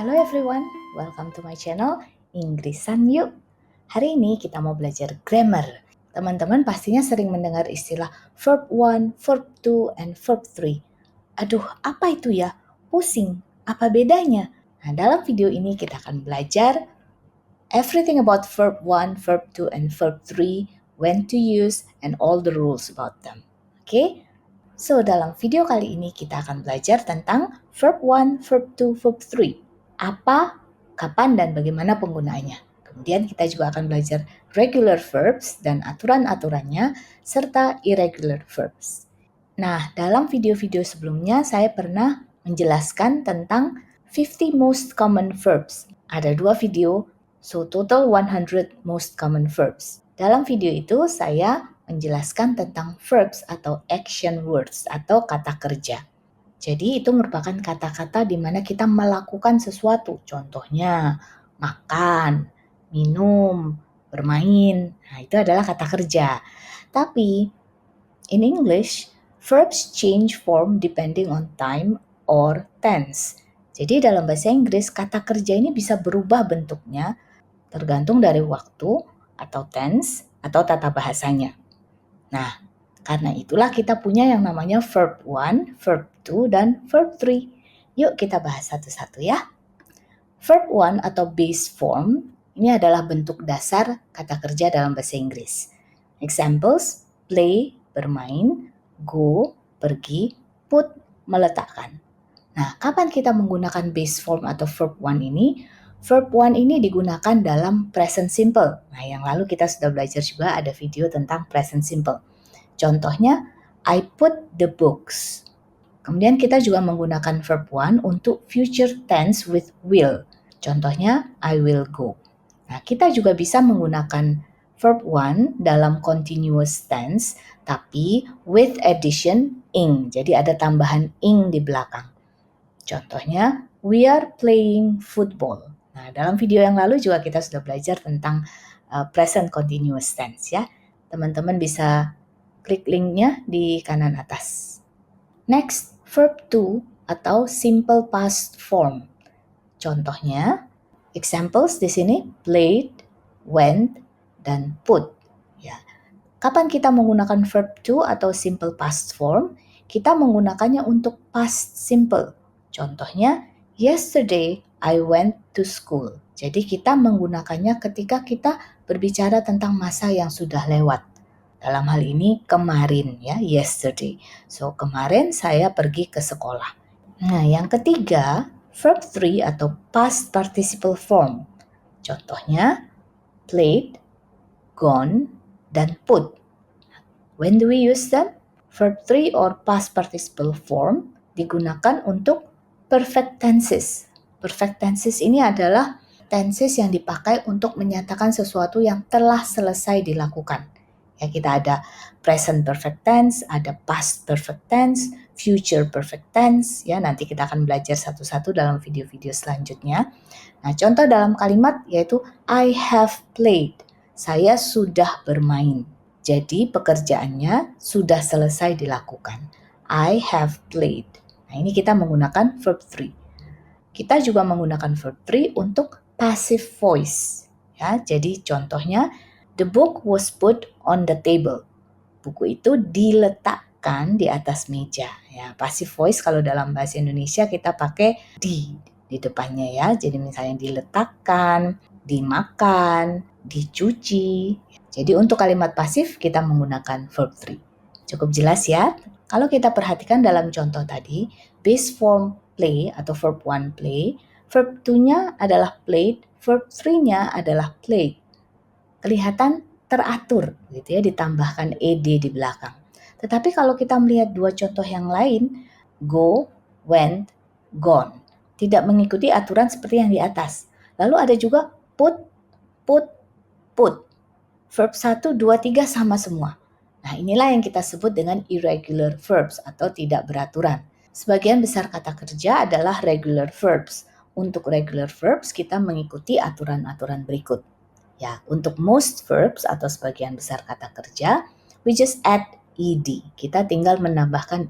Hello everyone, welcome to my channel Inggrisan Yuk. Hari ini kita mau belajar grammar. Teman-teman pastinya sering mendengar istilah verb 1, verb 2, and verb 3. Aduh, apa itu ya? Pusing, apa bedanya? Nah, dalam video ini kita akan belajar everything about verb 1, verb 2, and verb 3, when to use, and all the rules about them. Oke? So, dalam video kali ini kita akan belajar tentang verb 1, verb 2, verb 3. Apa, kapan, dan bagaimana penggunaannya. Kemudian kita juga akan belajar regular verbs dan aturan-aturannya, serta irregular verbs. Nah, dalam video-video sebelumnya saya pernah menjelaskan tentang 50 most common verbs. Ada 2 video, so total 100 most common verbs. Dalam video itu saya menjelaskan tentang verbs atau action words atau kata kerja. Jadi itu merupakan kata-kata di mana kita melakukan sesuatu. Contohnya makan, minum, bermain. Nah, itu adalah kata kerja. Tapi in English, verbs change form depending on time or tense. Jadi dalam bahasa Inggris, kata kerja ini bisa berubah bentuknya tergantung dari waktu atau tense atau tata bahasanya. Nah, karena itulah kita punya yang namanya verb 1, verb 2, dan verb 3. Yuk kita bahas satu-satu ya. Verb 1 atau base form ini adalah bentuk dasar kata kerja dalam bahasa Inggris. Examples, play, bermain, go, pergi, put, meletakkan. Nah, kapan kita menggunakan base form atau verb 1 ini? Verb 1 ini digunakan dalam present simple. Nah, yang lalu kita sudah belajar juga ada video tentang present simple. Contohnya, I put the books. Kemudian kita juga menggunakan verb 1 untuk future tense with will. Contohnya, I will go. Nah, kita juga bisa menggunakan verb 1 dalam continuous tense, tapi with addition ing. Jadi ada tambahan ing di belakang. Contohnya, we are playing football. Nah, dalam video yang lalu juga kita sudah belajar tentang present continuous tense ya. Teman-teman bisa klik linknya di kanan atas. Next, verb 2 atau simple past form. Contohnya, examples di sini played, went, dan put. Ya. Kapan kita menggunakan verb 2 atau simple past form? Kita menggunakannya untuk past simple. Contohnya, yesterday I went to school. Jadi kita menggunakannya ketika kita berbicara tentang masa yang sudah lewat. Dalam hal ini kemarin ya, yesterday. So kemarin saya pergi ke sekolah. Nah, yang ketiga, verb 3 atau past participle form. Contohnya played, gone, dan put. When do we use them? Verb 3 or past participle form digunakan untuk perfect tenses. Perfect tenses ini adalah tenses yang dipakai untuk menyatakan sesuatu yang telah selesai dilakukan. Ya, kita ada present perfect tense, ada past perfect tense, future perfect tense. Ya, nanti kita akan belajar satu-satu dalam video-video selanjutnya. Nah, contoh dalam kalimat yaitu I have played. Saya sudah bermain. Jadi pekerjaannya sudah selesai dilakukan. I have played. Nah, ini kita menggunakan verb 3. Kita juga menggunakan verb 3 untuk passive voice. Ya, jadi contohnya the book was put on the table. Buku itu diletakkan di atas meja. Ya, passive voice kalau dalam bahasa Indonesia kita pakai di depannya ya. Jadi misalnya diletakkan, dimakan, dicuci. Jadi untuk kalimat pasif kita menggunakan verb 3. Cukup jelas ya? Kalau kita perhatikan dalam contoh tadi, base form play atau verb 1 play, verb 2-nya adalah played, verb 3-nya adalah played. Kelihatan teratur gitu ya, ditambahkan ed di belakang. Tetapi kalau kita melihat dua contoh yang lain, go, went, gone, tidak mengikuti aturan seperti yang di atas. Lalu ada juga put, put, put. Verb 1, 2, 3 sama semua. Nah, inilah yang kita sebut dengan irregular verbs atau tidak beraturan. Sebagian besar kata kerja adalah regular verbs. Untuk regular verbs kita mengikuti aturan-aturan berikut. Ya, untuk most verbs atau sebagian besar kata kerja, we just add ed. Kita tinggal menambahkan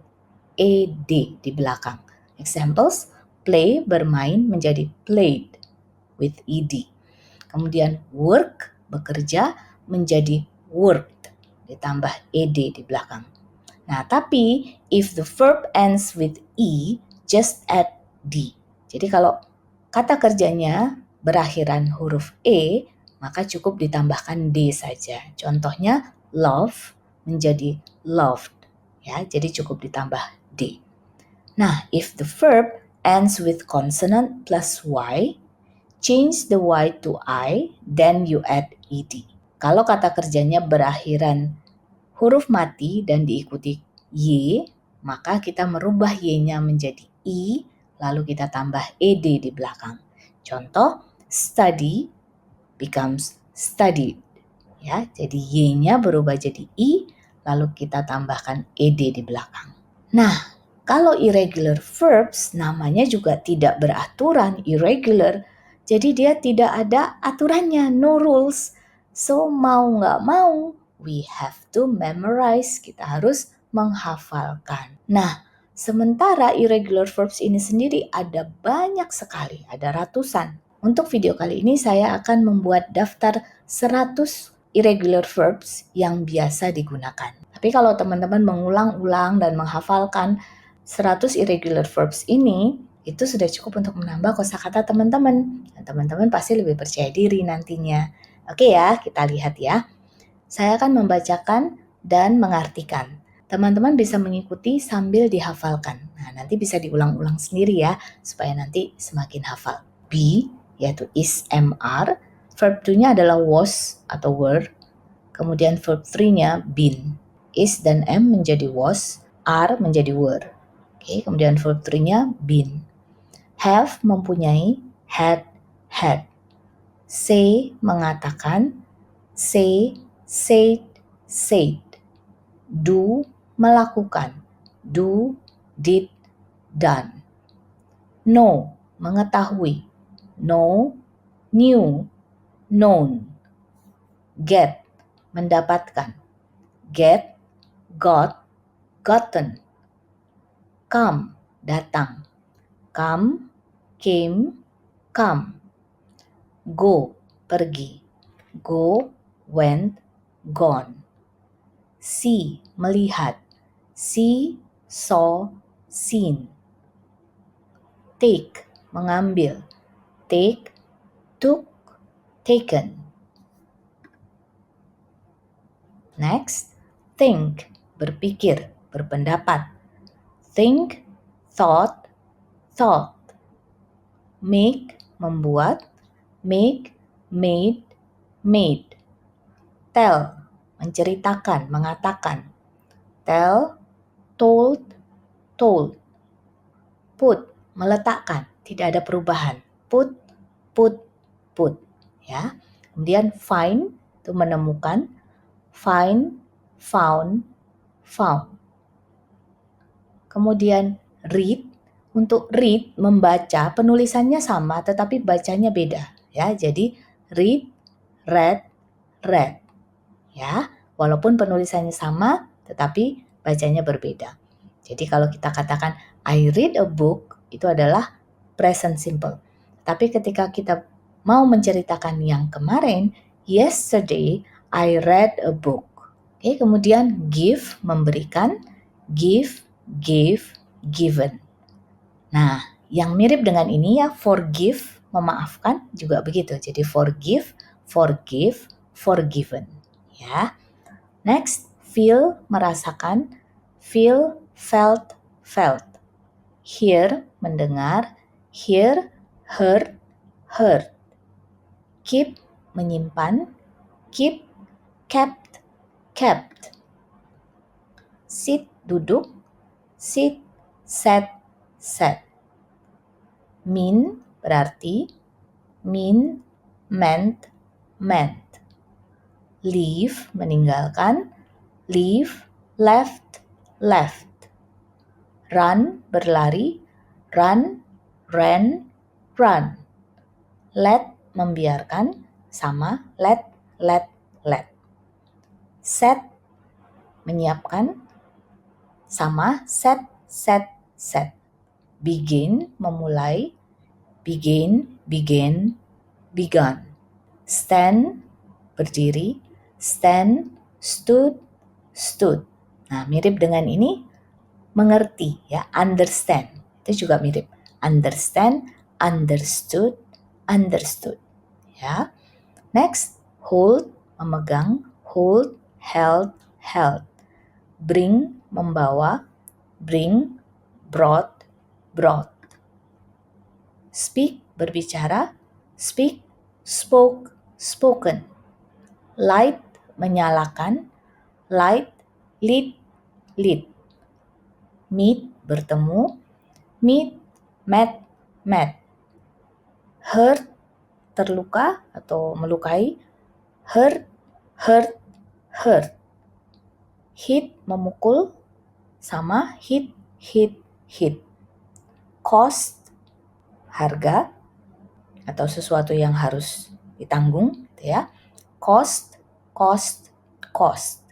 ed di belakang. Examples, play, bermain menjadi played with ed. Kemudian work, bekerja menjadi worked, ditambah ed di belakang. Nah, tapi if the verb ends with e, just add d. Jadi kalau kata kerjanya berakhiran huruf e, maka cukup ditambahkan d saja. Contohnya love menjadi loved, ya. Jadi cukup ditambah d. Nah, if the verb ends with consonant plus y, change the y to I, then you add ed. Kalau kata kerjanya berakhiran huruf mati dan diikuti y, maka kita merubah y-nya menjadi i, lalu kita tambah ed di belakang. Contoh, study becomes studied. Ya, jadi y-nya berubah jadi i, lalu kita tambahkan ed di belakang. Nah, kalau irregular verbs namanya juga tidak beraturan, irregular. Jadi dia tidak ada aturannya, no rules. So mau nggak mau, we have to memorize. Kita harus menghafalkan. Nah, sementara irregular verbs ini sendiri ada banyak sekali, ada ratusan. Untuk video kali ini saya akan membuat daftar 100 irregular verbs yang biasa digunakan. Tapi kalau teman-teman mengulang-ulang dan menghafalkan 100 irregular verbs ini, itu sudah cukup untuk menambah kosakata teman-teman. Dan teman-teman pasti lebih percaya diri nantinya. Oke ya, kita lihat ya. Saya akan membacakan dan mengartikan. Teman-teman bisa mengikuti sambil dihafalkan. Nah, nanti bisa diulang-ulang sendiri ya, supaya nanti semakin hafal. Be, yaitu is, mr. Verb 2-nya adalah was atau were. Kemudian verb 3-nya been. Is dan am menjadi was, are menjadi were. Oke, kemudian verb 3-nya been. Have mempunyai, had, had. Say mengatakan, say, said, said. Do melakukan, do, did, done. Know mengetahui, know, knew, known. Get mendapatkan, get, got, gotten. Come datang, come, came, come. Go pergi, go, went, gone. See melihat, see, saw, seen. Take mengambil, take, took, taken. Next, think berpikir, berpendapat. Think, thought, thought. Make membuat, make, made, made. Tell menceritakan, mengatakan. Tell, told, told. Put meletakkan, tidak ada perubahan. Put, put, put. Ya. Kemudian find itu menemukan, find, found, found. Kemudian read, untuk read membaca, penulisannya sama tetapi bacanya beda. Ya, jadi read, read, read. Ya, walaupun penulisannya sama tetapi bacanya berbeda. Jadi kalau kita katakan I read a book, itu adalah present simple. Tapi ketika kita mau menceritakan yang kemarin, yesterday I read a book. Oke, kemudian give memberikan, give, gave, given. Nah, yang mirip dengan ini ya forgive memaafkan juga begitu. Jadi forgive, forgive, forgiven. Ya. Next, feel merasakan, feel, felt, felt. Hear mendengar, hear, heard, heard. Keep menyimpan, keep, kept, kept. Sit duduk, sit, sat, sat. Mean berarti, mean, meant, meant. Leave meninggalkan, leave, left, left. Run berlari, run, ran, run. Let membiarkan, sama let, let, let. Set menyiapkan, sama set, set, set. Begin, memulai. Begin, began, begun. Stand, berdiri. Stand, stood, stood. Nah, mirip dengan ini, mengerti ya, understand. Itu juga mirip. Understand, understood, understood. Ya. Next, hold, memegang. Hold, held, held. Bring, membawa. Bring, brought, brought. Speak, berbicara. Speak, spoke, spoken. Light, menyalakan. Light, lead, lead. Meet, bertemu. Meet, met, met. Hurt, terluka atau melukai. Hurt, hurt, hurt. Hit, memukul. Sama, hit, hit, hit. Cost, harga atau sesuatu yang harus ditanggung, gitu ya. Cost, cost, cost.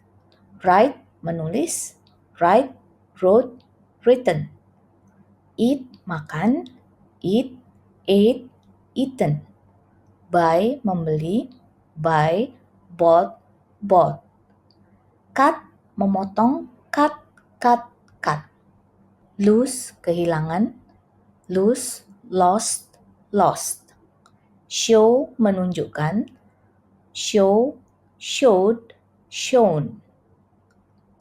Write, menulis. Write, wrote, written. Eat, makan. Eat, ate, eaten. Buy, membeli. Buy, bought, bought. Cut, memotong. Cut, cut, cut. Lose, kehilangan. Lose, lost, lost. Show, menunjukkan. Show, showed, shown.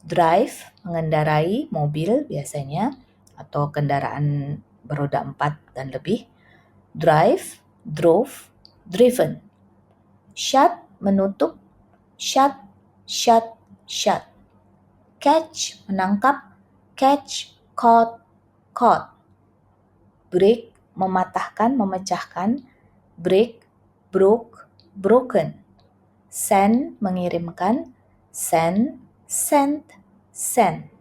Drive, mengendarai mobil biasanya atau kendaraan beroda 4 dan lebih. Drive, drove, driven. Shut, menutup. Shut, shut, shut. Catch, menangkap. Catch, caught, caught. Break, mematahkan, memecahkan. Break, broke, broken. Send, mengirimkan. Send, sent, sent.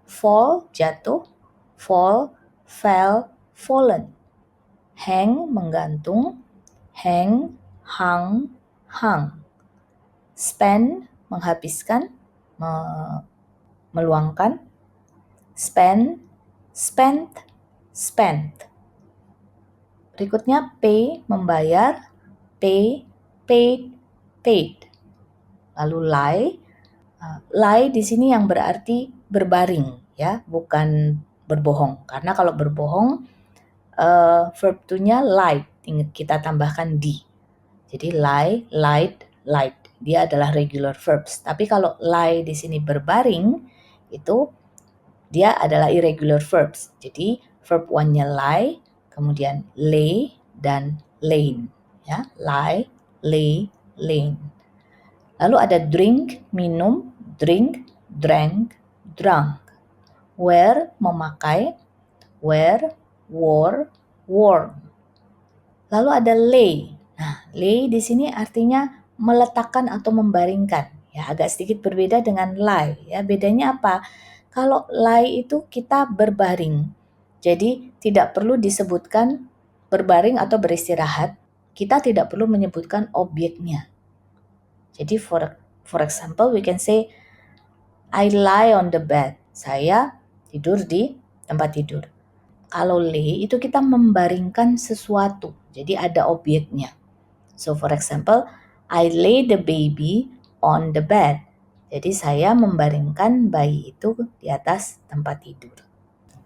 Fall, jatuh. Fall, fell, fallen. Hang, menggantung. Hang, hung, hung. Spend, menghabiskan, meluangkan. Spend, spent, spent. Berikutnya pay, membayar. Pay, paid, paid. Lalu lie. Lie di sini yang berarti berbaring ya, bukan berbohong. Karena kalau berbohong verb to-nya lied, kita tambahkan di. Jadi lie, lied, lied. Dia adalah regular verbs. Tapi kalau lie di sini berbaring, itu dia adalah irregular verbs. Jadi verb one-nya lie, kemudian lay dan lain. Ya, lie, lay, lain. Lalu ada drink, minum. Drink, drank, drunk. Wear, memakai. Wear, wore, worn. Lalu ada lay. Nah, lay di sini artinya meletakkan atau membaringkan. Ya, agak sedikit berbeda dengan lie. Ya, bedanya apa? Kalau lie itu kita berbaring. Jadi tidak perlu disebutkan berbaring atau beristirahat. Kita tidak perlu menyebutkan objeknya. Jadi for example, we can say I lie on the bed. Saya tidur di tempat tidur. Kalau lay itu kita membaringkan sesuatu. Jadi ada objeknya. So for example, I lay the baby on the bed. Jadi saya membaringkan bayi itu di atas tempat tidur.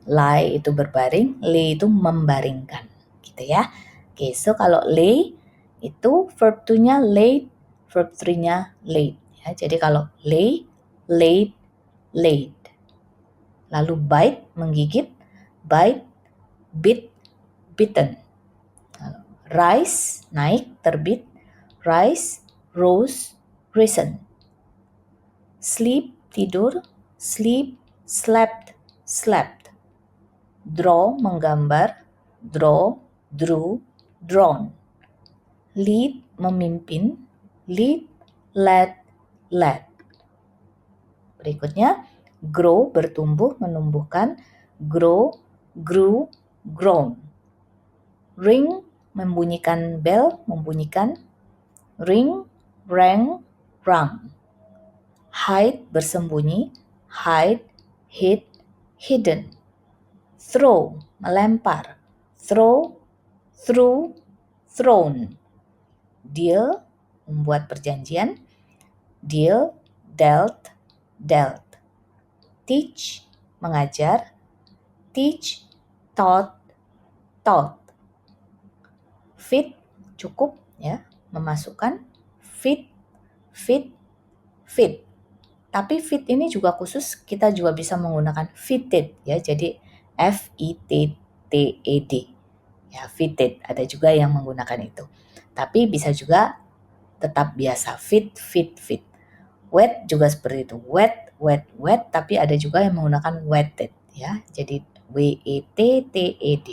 Lie itu berbaring, lay itu membaringkan. Gitu ya. Oke, so kalau lay itu verb to-nya laid, verb 3-nya laid. Ya, jadi kalau lay, laid, laid. Lalu bite, menggigit. Bite, bit, bitten. Rise, naik, terbit. Rise, rose, risen. Sleep, tidur. Sleep, slept, slept. Draw, menggambar. Draw, drew, drawn. Lead, memimpin. Lead, led, led. Berikutnya, grow, bertumbuh, menumbuhkan. Grow, grew, grown. Ring, membunyikan bel, membunyikan. Ring, rang, rang. Hide, bersembunyi. Hide, hid, hidden. throw, melempar. Throw, threw, thrown. Deal, membuat perjanjian. Deal, dealt, dealt. Teach, mengajar. Teach, taught, taught. Fit, cukup ya, memasukkan. Fit, fit, fit. Tapi fit ini juga khusus, kita juga bisa menggunakan fitted ya, jadi F-I-T-T-E-D ya, fitted. Ada juga yang menggunakan itu. Tapi bisa juga tetap biasa fit, fit, fit. Wet juga seperti itu, wet, wet, wet, tapi ada juga yang menggunakan wetted ya, jadi W-E-T-T-E-D.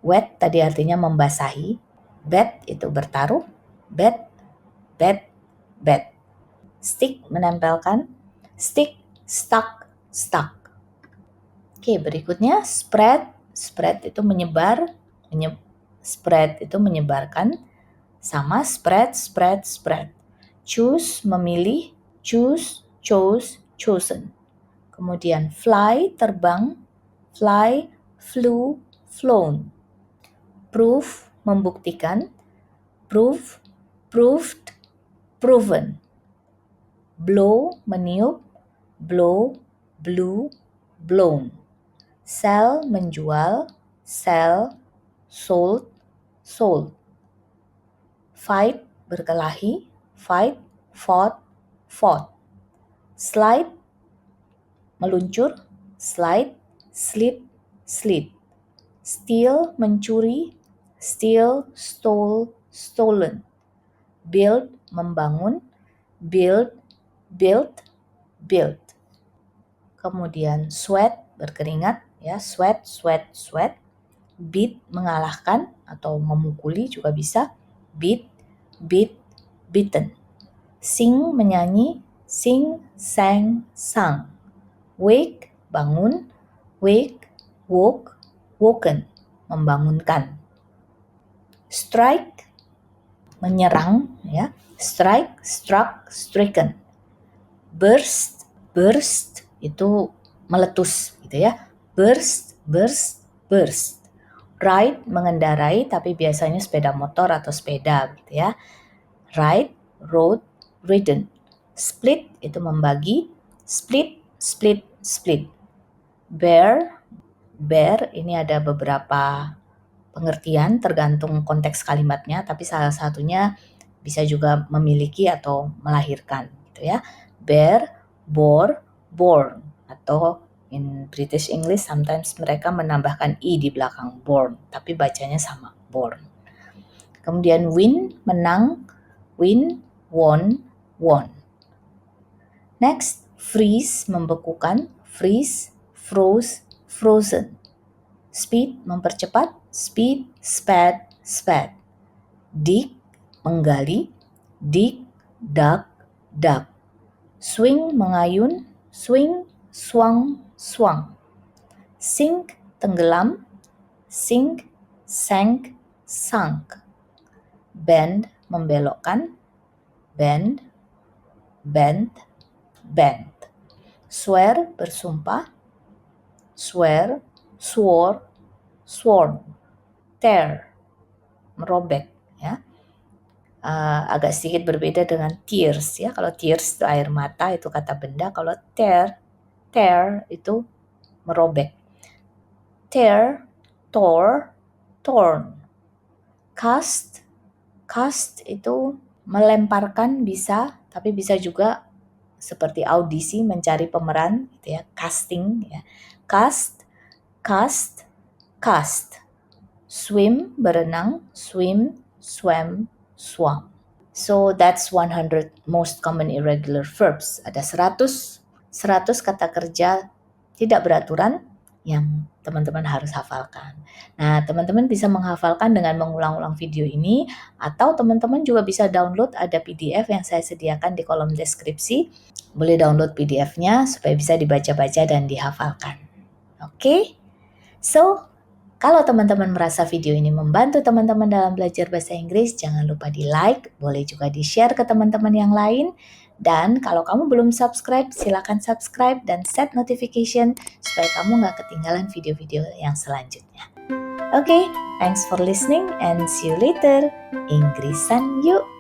Wet tadi artinya membasahi, bet itu bertaruh, bet, bet, bet. Stick menempelkan, stick, stuck, stuck. Oke, berikutnya spread. Spread itu menyebar, spread itu menyebarkan, sama spread, spread, spread. Choose memilih, choose, chose, chosen. Kemudian fly terbang, fly, flew, flown. Prove membuktikan, prove, proved, proven. Blow meniup, blow, blew, blown. Sell menjual, sell, sold, sold. Fight berkelahi, fight, fought, fought. Slide meluncur, slide, slip, slid. Steal mencuri, steal, stole, stolen. Build membangun, build, built, built. Kemudian sweat berkeringat ya, sweat, sweat, sweat. Beat mengalahkan atau memukuli juga bisa, beat, beat, beaten. Sing menyanyi, sing, sang, sang. Wake bangun, wake, woke, woken, membangunkan. Strike menyerang ya, strike, struck, stricken. Burst, burst itu meletus gitu ya, burst, burst, burst. Ride mengendarai, tapi biasanya sepeda motor atau sepeda gitu ya. Ride, rode, ridden. Split itu membagi, split, split, split. Bear, bear ini ada beberapa pengertian tergantung konteks kalimatnya, tapi salah satunya bisa juga memiliki atau melahirkan gitu ya. Bear, bore, born, atau in British English sometimes mereka menambahkan i di belakang born, tapi bacanya sama, born. Kemudian win, menang, win, won, won. Next, freeze, membekukan, freeze, froze, frozen. Speed, mempercepat, speed, sped, sped. Dig, menggali, dig, dug, dug. Swing, mengayun, swing, swung, swung. Sink, tenggelam, sink, sank, sunk. Bend, membelokkan, bend, bent, bent. Swear, bersumpah, swear, swore, sworn. Tear, merobek ya. Agak sedikit berbeda dengan tears ya. Kalau tears itu air mata, itu kata benda. Kalau tear, tear itu merobek. Tear, tore, torn. Cast, cast itu melemparkan bisa, tapi bisa juga seperti audisi mencari pemeran gitu ya, casting ya. Cast, cast, cast. Swim, berenang, swim, swam, swam. So that's 100 most common irregular verbs. Ada 100 kata kerja tidak beraturan yang teman-teman harus hafalkan. Nah, teman-teman bisa menghafalkan dengan mengulang-ulang video ini, atau teman-teman juga bisa download, ada PDF yang saya sediakan di kolom deskripsi. Boleh download PDF-nya supaya bisa dibaca-baca dan dihafalkan. Oke? So, kalau teman-teman merasa video ini membantu teman-teman dalam belajar bahasa Inggris, jangan lupa di-like, boleh juga di-share ke teman-teman yang lain. Dan kalau kamu belum subscribe, silakan subscribe dan set notification supaya kamu nggak ketinggalan video-video yang selanjutnya. Oke, thanks for listening and see you later. Inggrisan yuk!